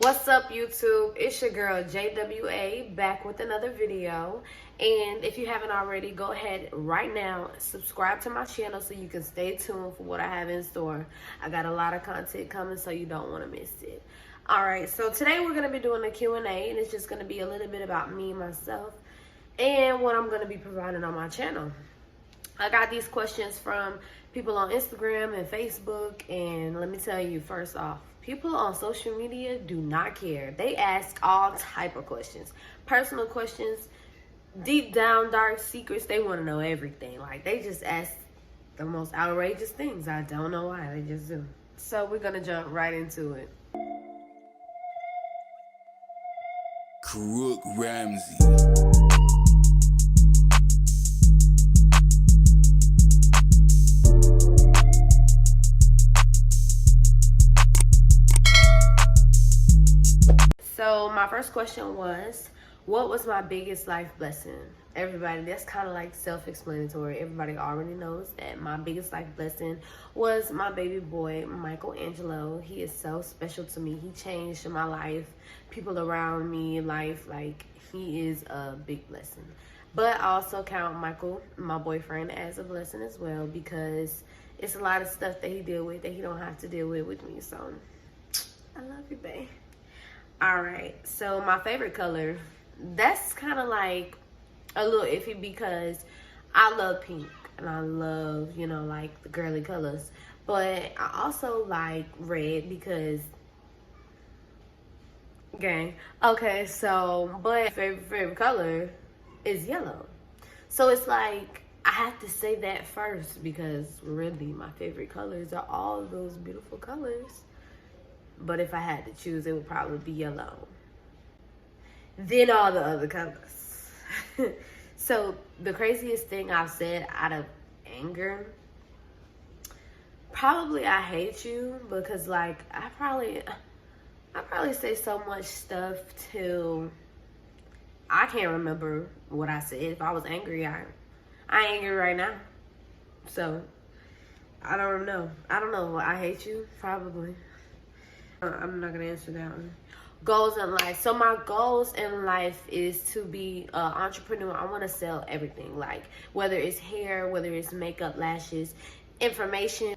What's up, YouTube? It's your girl JWA back with another video. And if you haven't already, go ahead right now, subscribe to my channel so you can stay tuned for what I have in store. I got a lot of content coming, so you don't want to miss it. Alright, so today we're going to be doing a Q&A, and it's just going to be a little bit about me, myself, and what I'm going to be providing on my channel. I got these questions from people on Instagram and Facebook, and let me tell you, first off, people on social media do not care. They ask all type of questions, personal questions, deep down dark secrets. They want to know everything. Like, they just ask the most outrageous things. I don't know why, they just do. So we're gonna jump right into it. Crook Ramsey. So my first question was, what was my biggest life blessing? Everybody, that's kind of like self-explanatory. Everybody already knows that my biggest life blessing was my baby boy, Michelangelo. He is so special to me. He changed my life, people around me, life. Like, he is a big blessing. But I also count Michael, my boyfriend, as a blessing as well, because it's a lot of stuff that he deal with that he don't have to deal with me. So I love you, babe. All right, so my favorite color, that's kind of like a little iffy because I love pink and I love, you know, like the girly colors. But I also like red because, gang. Okay, so, but favorite color is yellow. So it's like, I have to say that first because really my favorite colors are all those beautiful colors. But if I had to choose, it would probably be yellow. Then all the other colors. So the craziest thing I've said out of anger, probably I hate you, because like I probably say so much stuff till I can't remember what I said. If I was angry, I angry right now. So I don't know. I hate you, probably. I'm not gonna answer that one. Goals in life. So my goals in life is to be an entrepreneur. I want to sell everything, like whether it's hair, whether it's makeup, lashes, information,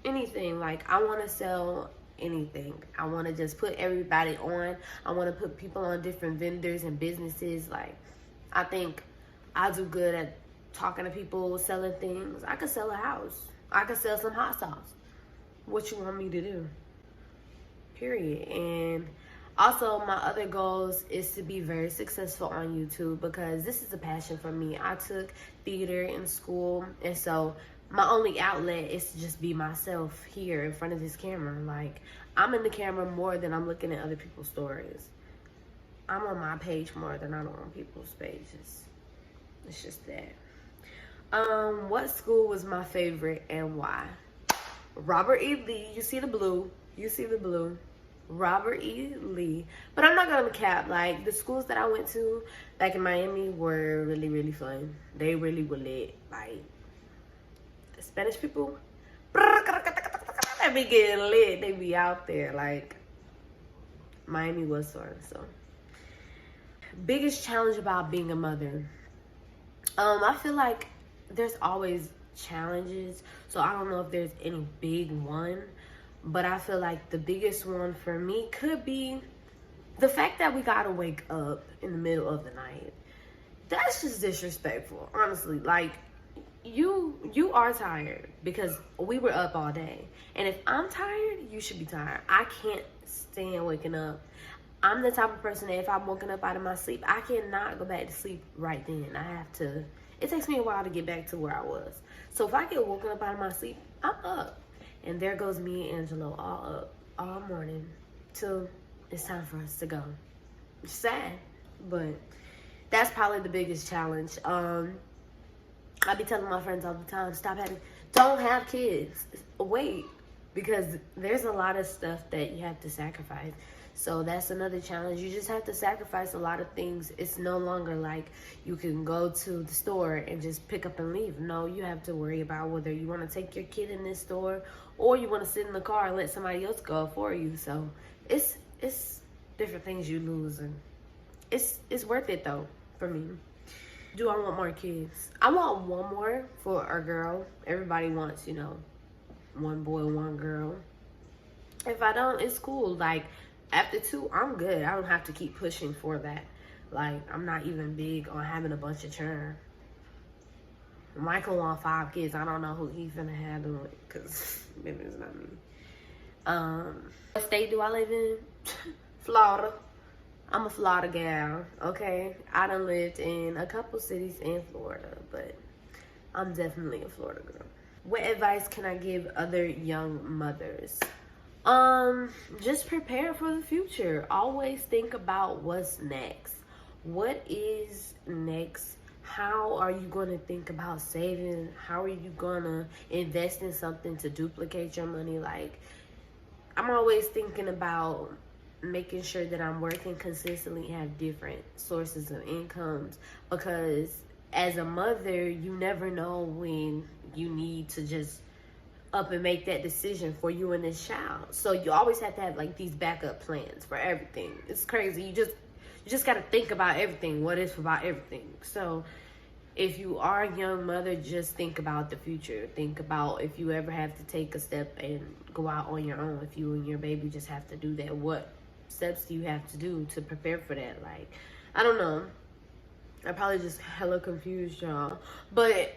anything. Like, I want to sell anything. I want to just put everybody on. I want to put people on different vendors and businesses. Like, I think I do good at talking to people, selling things. I could sell a house. I could sell some hot sauce. What you want me to do? Period. And also my other goals is to be very successful on YouTube, because this is a passion for me. I took theater in school, and so my only outlet is to just be myself here in front of this camera. Like, I'm in the camera more than I'm looking at other people's stories. I'm on my page more than I'm on people's pages. It's just that. What school was my favorite and why? Robert E. Lee. You see the blue. Robert E. Lee. But I'm not gonna cap. Like, the schools that I went to, like in Miami, were really, really fun. They really were lit. Like, the Spanish people, they be getting lit. They be out there. Like, Miami was fun. So, biggest challenge about being a mother. I feel like there's always challenges. So I don't know if there's any big one. But I feel like the biggest one for me could be the fact that we gotta wake up in the middle of the night. That's just disrespectful, honestly. Like, you are tired because we were up all day. And if I'm tired, you should be tired. I can't stand waking up. I'm the type of person that if I'm woken up out of my sleep, I cannot go back to sleep right then. I have to, it takes me a while to get back to where I was. So if I get woken up out of my sleep, I'm up. And there goes me and Angelo all up all morning till it's time for us to go. It's sad, but that's probably the biggest challenge. I be telling my friends all the time, don't have kids. Wait, because there's a lot of stuff that you have to sacrifice. So that's another challenge. You just have to sacrifice a lot of things. It's no longer like you can go to the store and just pick up and leave. No, you have to worry about whether you want to take your kid in this store or you want to sit in the car and let somebody else go for you. So it's it's different things you lose, and it's worth it though for me. Do I want more kids? I want one more for a girl. Everybody wants, you know, one boy, one girl. If I don't, it's cool. Like, after 2, I'm good. I don't have to keep pushing for that. Like, I'm not even big on having a bunch of children. Michael want 5 kids. I don't know who he's gonna handle it, because maybe it's not me. What state do I live in? Florida. I'm a Florida gal, okay? I done lived in a couple cities in Florida, but I'm definitely a Florida girl. What advice can I give other young mothers? Just prepare for the future. Always think about what's next. What is next? How are you going to think about saving? How are you going to invest in something to duplicate your money? Like, I'm always thinking about making sure that I'm working consistently and have different sources of incomes, because as a mother, you never know when you need to just up and make that decision for you and this child. So you always have to have like these backup plans for everything. It's crazy. You just got to think about everything. What if about everything? So if you are a young mother, just think about the future. Think about if you ever have to take a step and go out on your own. If you and your baby just have to do that, what steps do you have to do to prepare for that? Like, I don't know. I probably just hella confused y'all. But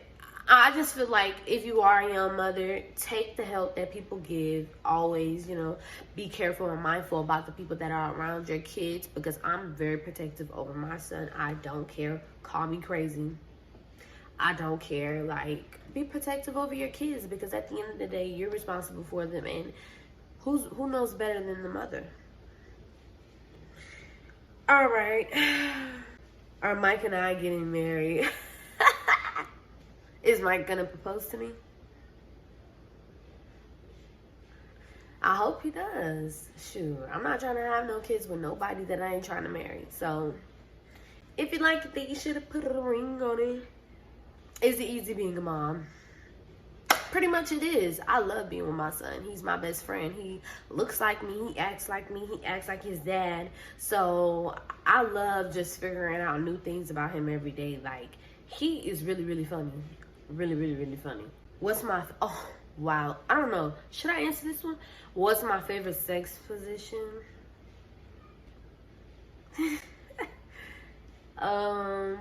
I just feel like if you are a young mother, take the help that people give. Always, you know, be careful and mindful about the people that are around your kids, because I'm very protective over my son. I don't care. Call me crazy. I don't care. Like, be protective over your kids, because at the end of the day, you're responsible for them, and who knows better than the mother? All right. Are Mike and I getting married? Is Mike gonna propose to me? I hope he does. Shoot, I'm not trying to have no kids with nobody that I ain't trying to marry. So, if you like it, then you should have put a ring on it. Is it easy being a mom? Pretty much it is. I love being with my son. He's my best friend. He looks like me. He acts like me. He acts like his dad. So I love just figuring out new things about him every day. Like, he is really, really funny. Really, really, really funny. What's my... Oh, wow. I don't know. Should I answer this one? What's my favorite sex position? I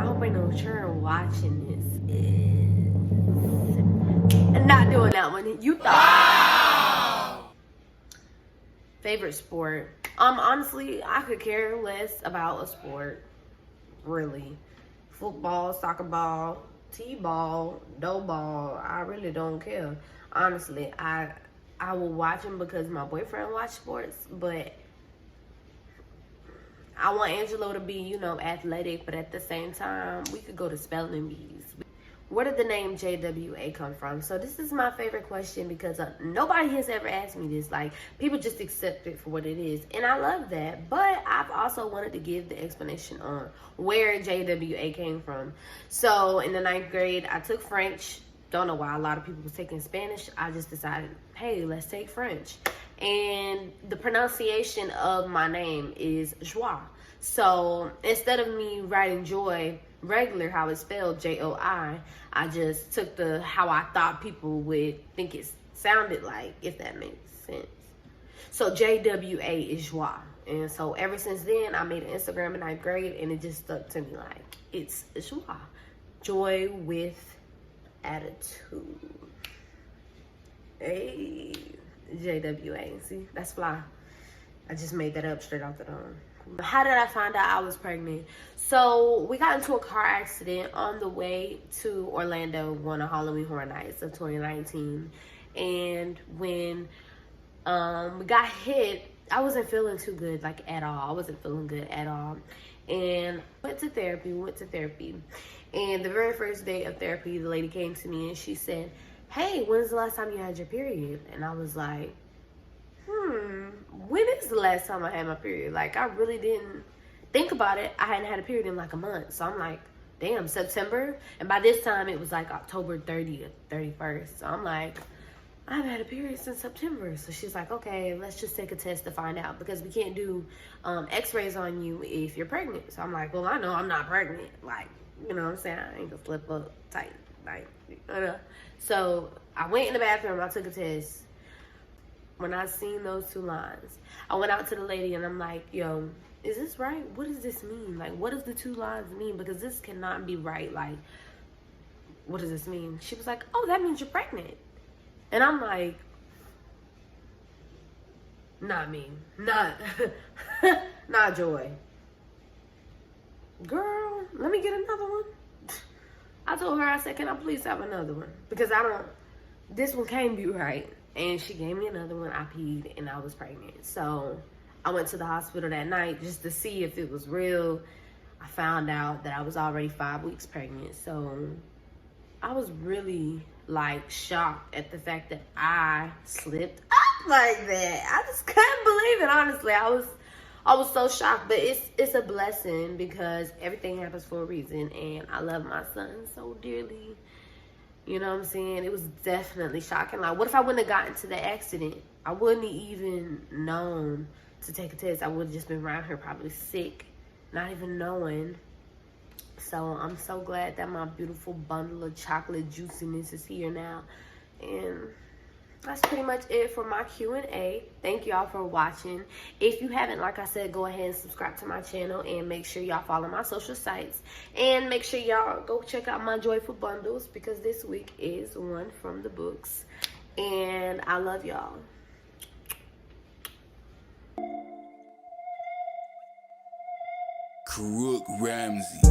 hope ain't no children watching this. I'm not doing that one. You thought. Wow. Favorite sport? Honestly, I could care less about a sport. Really. Football, soccer ball, t-ball, dough ball. I really don't care. Honestly, I will watch them because my boyfriend watch sports, but I want Angelo to be, you know, athletic, but at the same time, we could go to spelling bees. Where did the name JWA come from? So this is my favorite question, because nobody has ever asked me this. Like, people just accept it for what it is, and I love that. But I've also wanted to give the explanation on where JWA came from. So in the 9th grade, I took French. Don't know why a lot of people was taking Spanish. I just decided, hey, let's take French. And the pronunciation of my name is Joie. So instead of me writing joy regular, how it's spelled, J-O-I, I just took the how I thought people would think it sounded like, if that makes sense. So J-W-A is Joie. And so ever since then, I made an Instagram in 9th grade, and it just stuck to me like, it's Joie. Joy with attitude. Hey, JWA. See, that's fly. I just made that up straight off the dome. How did I find out I was pregnant? So we got into a car accident on the way to Orlando, one of Halloween Horror Nights of 2019. And when we got hit, I wasn't feeling too good, like, at all. I wasn't feeling good at all. And went to therapy. And the very first day of therapy, the lady came to me and she said, hey, when's the last time you had your period? And I was like, when is the last time I had my period? Like, I really didn't think about it. I hadn't had a period in like a month. So I'm like, damn, September? And by this time, it was like October 30th, 31st. So I'm like, I haven't had a period since September. So she's like, okay, let's just take a test to find out because we can't do x-rays on you if you're pregnant. So I'm like, well, I know I'm not pregnant. Like, you know what I'm saying? I ain't gonna flip up tight. Like, So I went in the bathroom. I took a test. When I seen those 2 lines, I went out to the lady and I'm like, yo, is this right? What does this mean? Like, what does the 2 lines mean? Because this cannot be right. Like, what does this mean? She was like, oh, that means you're pregnant. And I'm like, not me. Not Joy. Girl, let me get another one. I told her, I said, can I please have another one? Because this one can't be right. And she gave me another one. I peed and I was pregnant. So I went to the hospital that night just to see if it was real. I found out that I was already 5 weeks pregnant. So I was really like shocked at the fact that I slipped up like that. I just couldn't believe it, honestly. I was so shocked, but it's a blessing because everything happens for a reason, and I love my son so dearly. You know what I'm saying? It was definitely shocking. Like, what if I wouldn't have gotten to the accident? I wouldn't have even known to take a test. I would have just been around here probably sick, not even knowing. So I'm so glad that my beautiful bundle of chocolate juiciness is here now. And that's pretty much it for my Q&A. Thank y'all for watching. If you haven't, like I said, go ahead and subscribe to my channel and make sure y'all follow my social sites. And make sure y'all go check out my Joifulbundles because this week is one from the books. And I love y'all. Crook Ramsey.